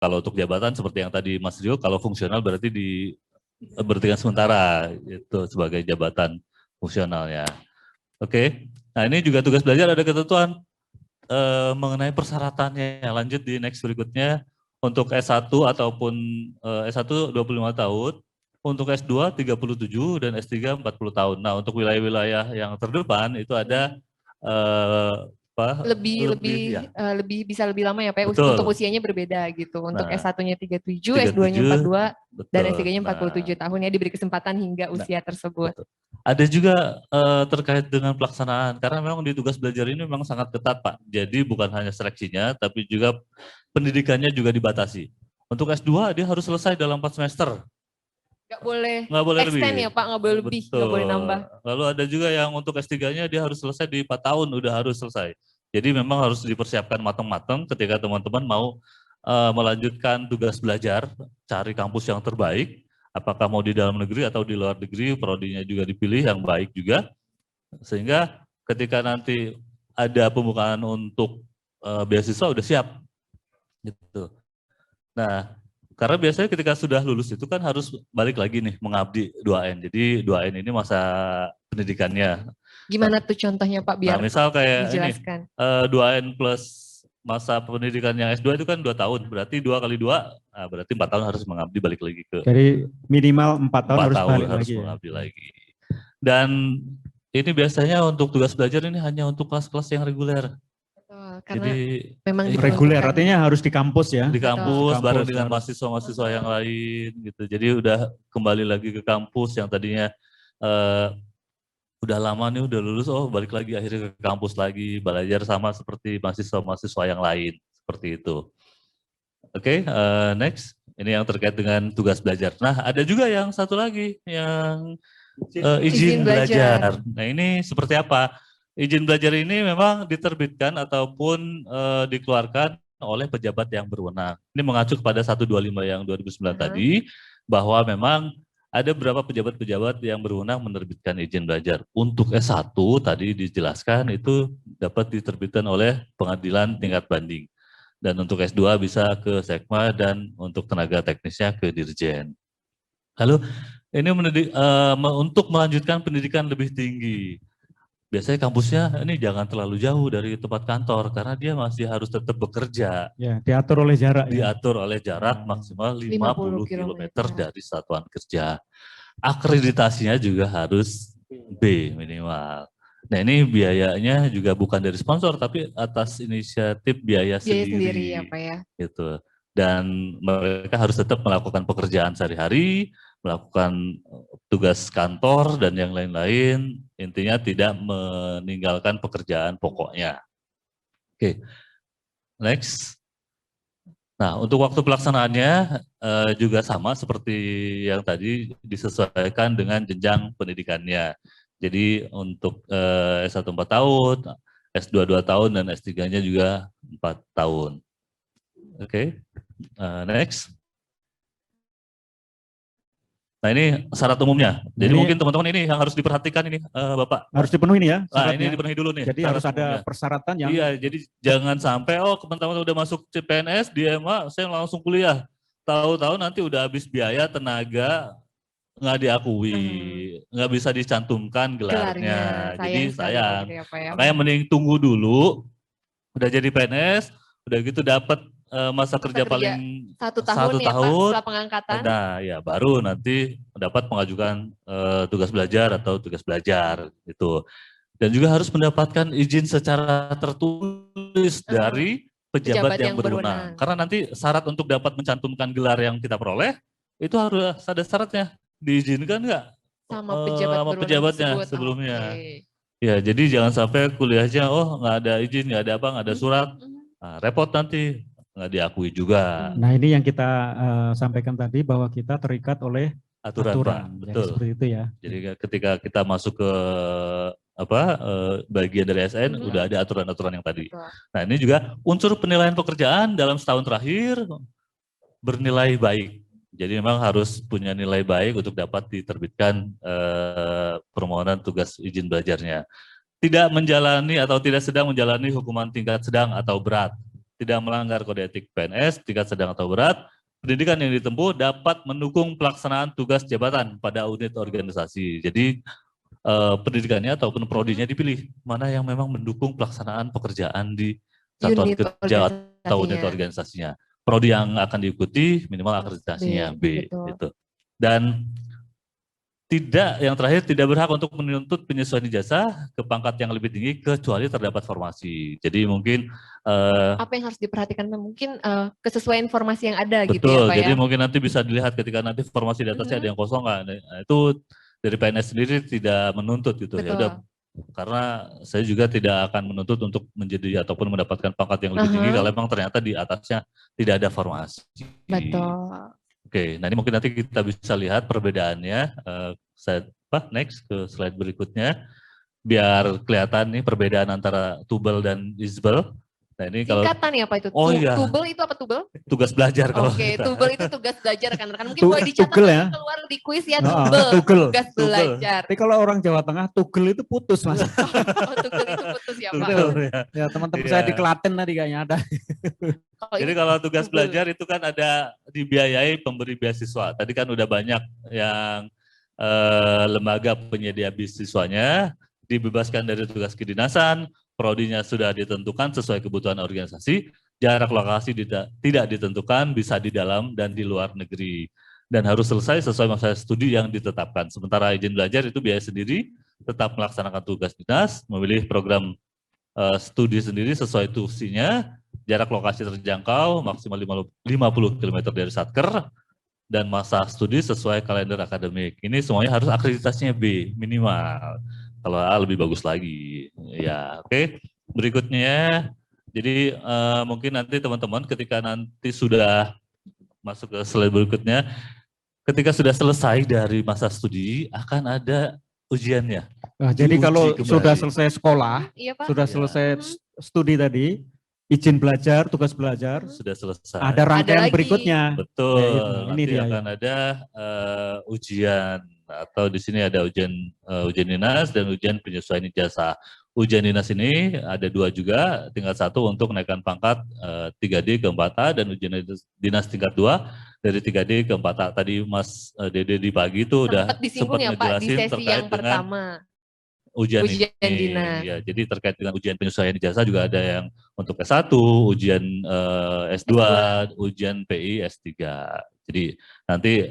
Kalau untuk jabatan seperti yang tadi Mas Rio, kalau fungsional berarti diberhentikan sementara itu sebagai jabatan fungsionalnya. Oke. Nah ini juga tugas belajar ada ketentuan mengenai persyaratannya. Lanjut di next berikutnya. Untuk S1 ataupun S1 25 tahun, untuk S2 37 dan S3 40 tahun. Nah, untuk wilayah-wilayah yang terdepan itu ada lebih bisa lebih lama ya Pak. Betul. Untuk usianya berbeda gitu. Untuk S1-nya 37, 37, S2-nya 42, betul. dan S3-nya 47 tahun ya, diberi kesempatan hingga usia tersebut. Betul. Ada juga terkait dengan pelaksanaan, karena memang di tugas belajar ini memang sangat ketat Pak. Jadi bukan hanya seleksinya, tapi juga pendidikannya juga dibatasi. Untuk S2 dia harus selesai dalam 4 semester. Nggak boleh lebih. extend ya Pak, nggak boleh lebih, nggak boleh nambah. Lalu ada juga yang untuk S3-nya dia harus selesai di 4 tahun, udah harus selesai. Jadi memang harus dipersiapkan matang-matang ketika teman-teman mau melanjutkan tugas belajar, cari kampus yang terbaik, apakah mau di dalam negeri atau di luar negeri, prodinya juga dipilih yang baik juga, sehingga ketika nanti ada pembukaan untuk beasiswa udah siap. Gitu. Nah, karena biasanya ketika sudah lulus itu kan harus balik lagi nih mengabdi 2N. Jadi 2N ini masa pendidikannya. Gimana tuh contohnya Pak biar misal kayak dijelaskan. Ini 2N plus masa pendidikan yang S2 itu kan 2 tahun. Berarti 2 kali 2, berarti 4 tahun harus mengabdi balik lagi ke. Jadi minimal 4 tahun harus balik lagi. Mengabdi lagi. Dan ini biasanya untuk tugas belajar ini hanya untuk kelas-kelas yang reguler. Karena jadi memang reguler artinya harus di kampus ya. Di kampus bareng dengan mahasiswa-mahasiswa yang lain gitu. Jadi udah kembali lagi ke kampus yang tadinya udah lama nih udah lulus, balik lagi akhirnya ke kampus lagi, belajar sama seperti mahasiswa-mahasiswa yang lain seperti itu. Oke, next. Ini yang terkait dengan tugas belajar. Nah, ada juga yang satu lagi yang izin belajar. Nah, ini seperti apa? Izin belajar ini memang diterbitkan ataupun dikeluarkan oleh pejabat yang berwenang. Ini mengacu kepada 125 yang 2009 tadi, bahwa memang ada beberapa pejabat-pejabat yang berwenang menerbitkan izin belajar. Untuk S1 tadi dijelaskan itu dapat diterbitkan oleh pengadilan tingkat banding. Dan untuk S2 bisa ke Sekma dan untuk tenaga teknisnya ke Dirjen. Lalu ini untuk melanjutkan pendidikan lebih tinggi. Biasanya kampusnya ini jangan terlalu jauh dari tempat kantor karena dia masih harus tetap bekerja. Ya, diatur oleh jarak. Diatur oleh jarak maksimal 50 km dari satuan kerja. Akreditasinya juga harus B minimal. Nah ini biayanya juga bukan dari sponsor tapi atas inisiatif biaya sendiri ya Pak ya. Gitu. Dan mereka harus tetap melakukan pekerjaan sehari-hari, melakukan tugas kantor dan yang lain-lain, intinya tidak meninggalkan pekerjaan pokoknya. Oke, next. Nah, untuk waktu pelaksanaannya juga sama seperti yang tadi disesuaikan dengan jenjang pendidikannya. Jadi untuk S1 4 tahun, S2 2 tahun, dan S3-nya juga 4 tahun. Oke, next. Nah ini syarat umumnya. Jadi mungkin teman-teman ini yang harus diperhatikan ini Bapak. Harus dipenuhi ya syaratnya. Nah ini dipenuhi dulu nih. Jadi harus ada persyaratan yang. Iya, jadi jangan sampai teman-teman udah masuk CPNS, di MA, saya langsung kuliah. Tahu-tahu nanti udah habis biaya, tenaga, nggak diakui, nggak bisa dicantumkan gelarnya. Jadi sayang. Ya, Pak, ya. Makanya mending tunggu dulu, udah jadi PNS, udah gitu dapat masa kerja paling 1 tahun ya Pak, setelah pengangkatan. Nah ya baru nanti mendapat pengajukan tugas belajar atau tugas belajar gitu. Dan juga harus mendapatkan izin secara tertulis dari pejabat yang berwenang. Karena nanti syarat untuk dapat mencantumkan gelar yang kita peroleh itu harus ada syaratnya. Diizinkan nggak sama pejabatnya sebelumnya. Ya jadi jangan sampai kuliahnya nggak ada izin, nggak ada apa, nggak ada surat. Nah, repot nanti, nggak diakui juga. Nah ini yang kita sampaikan tadi bahwa kita terikat oleh aturan. Pak. Betul. Seperti itu ya. Jadi ketika kita masuk ke bagian dari SN udah ada aturan-aturan yang tadi. Nah ini juga unsur penilaian pekerjaan dalam setahun terakhir bernilai baik. Jadi memang harus punya nilai baik untuk dapat diterbitkan permohonan tugas izin belajarnya. Tidak menjalani atau tidak sedang menjalani hukuman tingkat sedang atau berat. tidak melanggar kode etik PNS, tingkat sedang atau berat. Pendidikan yang ditempuh dapat mendukung pelaksanaan tugas jabatan pada unit organisasi. Jadi pendidikannya ataupun prodinya dipilih mana yang memang mendukung pelaksanaan pekerjaan di satuan Unit kerja atau unit organisasinya. organisasinya. Prodi yang akan diikuti minimal akreditasinya B, betul. gitu. Dan yang terakhir tidak berhak untuk menuntut penyesuaian ijazah ke pangkat yang lebih tinggi kecuali terdapat formasi. Jadi mungkin apa yang harus diperhatikan mungkin kesesuaian informasi yang ada betul, gitu ya Pak jadi ya. mungkin nanti bisa dilihat ketika nanti formasi di atasnya ada yang kosong kan. Nah, itu dari PNS sendiri tidak menuntut gitu. Ya udah, karena saya juga tidak akan menuntut untuk menjadi ataupun mendapatkan pangkat yang lebih tinggi kalau memang ternyata di atasnya tidak ada formasi. Betul. Oke, nah ini mungkin nanti kita bisa lihat perbedaannya. Next ke slide berikutnya, biar kelihatan nih perbedaan antara tubel dan isbel. Nah ini kalau singkatan ya Pak itu. iya. Tubel itu apa tubel? Tugas belajar kalau Oke, kita. tubel itu tugas belajar rekan-rekan. Mungkin boleh dicatat ya. keluar di kuis ya Tugel. tugas belajar. Tapi kalau orang Jawa Tengah tugel itu putus Mas. Oh, tugel itu putus ya Pak. Betul, ya. Ya teman-teman saya di Klaten tadi kayaknya ada. Jadi kalau tugas belajar itu kan ada dibiayai pemberi beasiswa. Tadi kan udah banyak yang lembaga penyedia beasiswanya dibebaskan dari tugas kedinasan, prodinya sudah ditentukan sesuai kebutuhan organisasi, jarak lokasi tidak ditentukan, bisa di dalam dan di luar negeri. Dan harus selesai sesuai masa studi yang ditetapkan. Sementara izin belajar itu biaya sendiri, tetap melaksanakan tugas dinas, memilih program studi sendiri sesuai tusinya, jarak lokasi terjangkau maksimal 50 km dari Satker, dan masa studi sesuai kalender akademik. Ini semuanya harus akreditasinya B minimal. Kalau A lebih bagus lagi. Ya, oke. Berikutnya, jadi mungkin nanti teman-teman ketika nanti sudah masuk ke slide berikutnya, ketika sudah selesai dari masa studi akan ada ujiannya. Nah, jadi kalau sudah selesai sekolah, iya, Pak. sudah selesai studi tadi, izin belajar, tugas belajar, sudah selesai. ada rangkaian berikutnya. Betul. Ya, ini dia akan ada ujian atau di sini ada ujian dinas dan ujian penyesuaian ijazah. Ujian dinas ini ada 2 juga, tingkat 1 untuk menaikkan pangkat 3D ke 4A dan ujian dinas tingkat 2 dari 3D ke 4A. Tadi Mas Dede di pagi itu udah sempat ya, Pak, di sesi yang pertama. Ujian dinas. Ya, jadi terkait dengan ujian penyesuaian ijazah juga ada yang untuk S1, ujian S2, ujian PI S3. Jadi nanti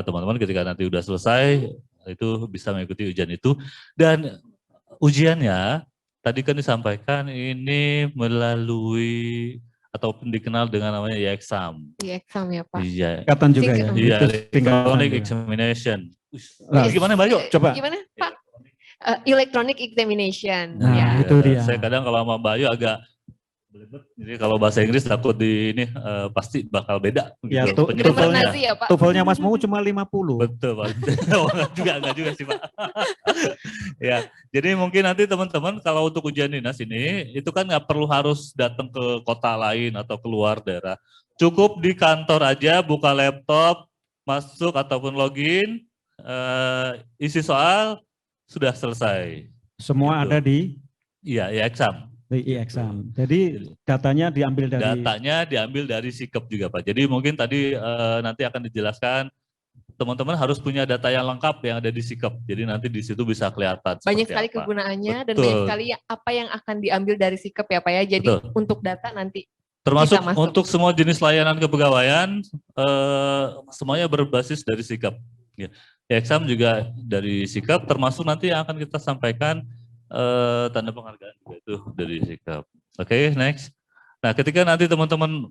teman-teman ketika nanti udah selesai itu bisa mengikuti ujian itu. Dan ujiannya tadi kan disampaikan ini melalui ataupun dikenal dengan namanya e-exam. E-exam ya Pak. Iya. Ikatan juga ya. Iya, electronic examination. Gimana Mbak? Yuk coba. Gimana Pak? Electronic examination. Nah, ya. itu dia. Saya kadang kalau sama Mbak Ayu agak belibet. Jadi kalau bahasa Inggris takut di ini pasti bakal beda. Ya, gitu, TOEFL-nya Mas Mau cuma 50. Betul Pak. enggak juga sih Pak. Ya, jadi mungkin nanti teman-teman kalau untuk ujian dinas ini itu kan nggak perlu harus datang ke kota lain atau keluar daerah. Cukup di kantor aja, buka laptop, masuk ataupun login, isi soal, sudah selesai. Semua gitu. ada di e-exam. Di e-exam. Jadi datanya diambil dari Sikep juga Pak. Jadi mungkin tadi nanti akan dijelaskan teman-teman harus punya data yang lengkap yang ada di Sikep. Jadi nanti di situ bisa kelihatan. Banyak sekali kegunaannya. Betul. Dan banyak sekali apa yang akan diambil dari Sikep ya Pak ya. Jadi untuk data nanti termasuk untuk semua jenis layanan kepegawaian semuanya berbasis dari Sikep. Ya. Exam juga dari Sikap, termasuk nanti yang akan kita sampaikan tanda penghargaan juga itu dari Sikap. Oke, next. Nah, ketika nanti teman-teman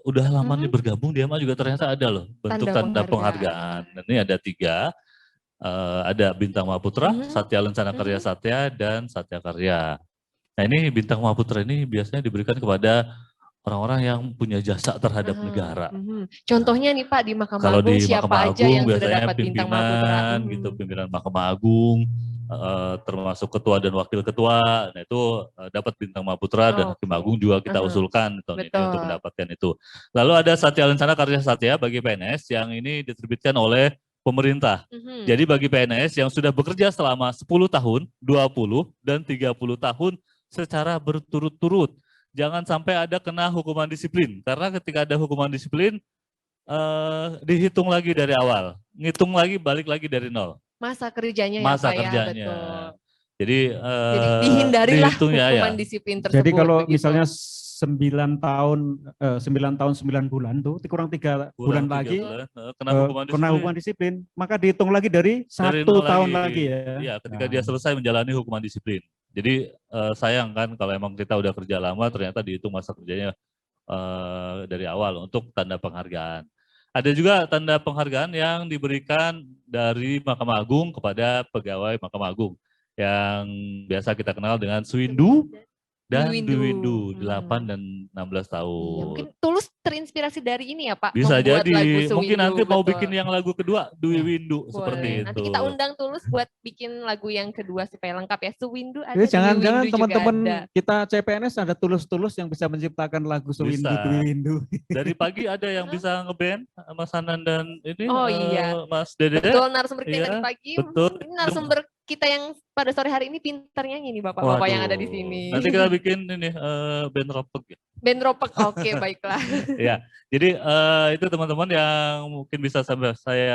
udah lama nih bergabung, dia mah juga ternyata ada loh bentuk tanda penghargaan. Dan ini ada 3, ada Bintang Mahaputra, Satya Lencana Karya Satya, dan Satya Karya. Nah, ini Bintang Mahaputra ini biasanya diberikan kepada orang-orang yang punya jasa terhadap negara. Contohnya nih Pak di Mahkamah Agung siapa aja yang sudah dapat Bintang Mahaputra? Gitu, pimpinan Mahkamah Agung, termasuk ketua dan wakil ketua, nah itu dapat Bintang Mahaputra dan Hakim Agung juga kita usulkan tahun ini untuk mendapatkan itu. Lalu ada Satya Lencana Karya Satya bagi PNS yang ini diterbitkan oleh pemerintah. Jadi bagi PNS yang sudah bekerja selama 10 tahun, 20 dan 30 tahun secara berturut-turut jangan sampai ada kena hukuman disiplin. Karena ketika ada hukuman disiplin, dihitung lagi dari awal. Ngitung lagi, balik lagi dari nol. Masa kerjanya Masa ya Pak kerjanya. ya, betul. Jadi dihindarilah hukuman ya. disiplin tersebut. Jadi kalau begitu. misalnya 9 tahun 9 bulan tuh kurang 3 bulan lagi kena hukuman disiplin, maka dihitung lagi dari 1 tahun lagi ya. Iya, ketika dia selesai menjalani hukuman disiplin. Jadi sayang kan kalau emang kita udah kerja lama ternyata dihitung masa kerjanya dari awal untuk tanda penghargaan. Ada juga tanda penghargaan yang diberikan dari Mahkamah Agung kepada pegawai Mahkamah Agung yang biasa kita kenal dengan Suwindu dan Dwi-Windu 8 dan 16 tahun. Iya, mungkin Tulus terinspirasi dari ini ya Pak. Bisa membuat jadi, lagu mungkin nanti mau betul. bikin yang lagu kedua Dwi-Windu seperti itu. Nanti kita undang Tulus buat bikin lagu yang kedua supaya lengkap ya. Suwindu ada, jadi jangan-jangan Dwi-Windu teman-teman juga ada. kita CPNS ada Tulus-Tulus yang bisa menciptakan lagu Suwindu Dwi-Windu. Dari pagi ada yang bisa ngeband Mas Hanan dan ini iya. Mas Dede. Betul, narasumber kita dari pagi. Betul. Ini narasumber kita yang pada sore hari ini pintar nyanyi nih Bapak-bapak yang ada di sini. Nanti kita bikin ini band ropek ya. Band ropek, oke baiklah. Ya, jadi itu teman-teman yang mungkin bisa saya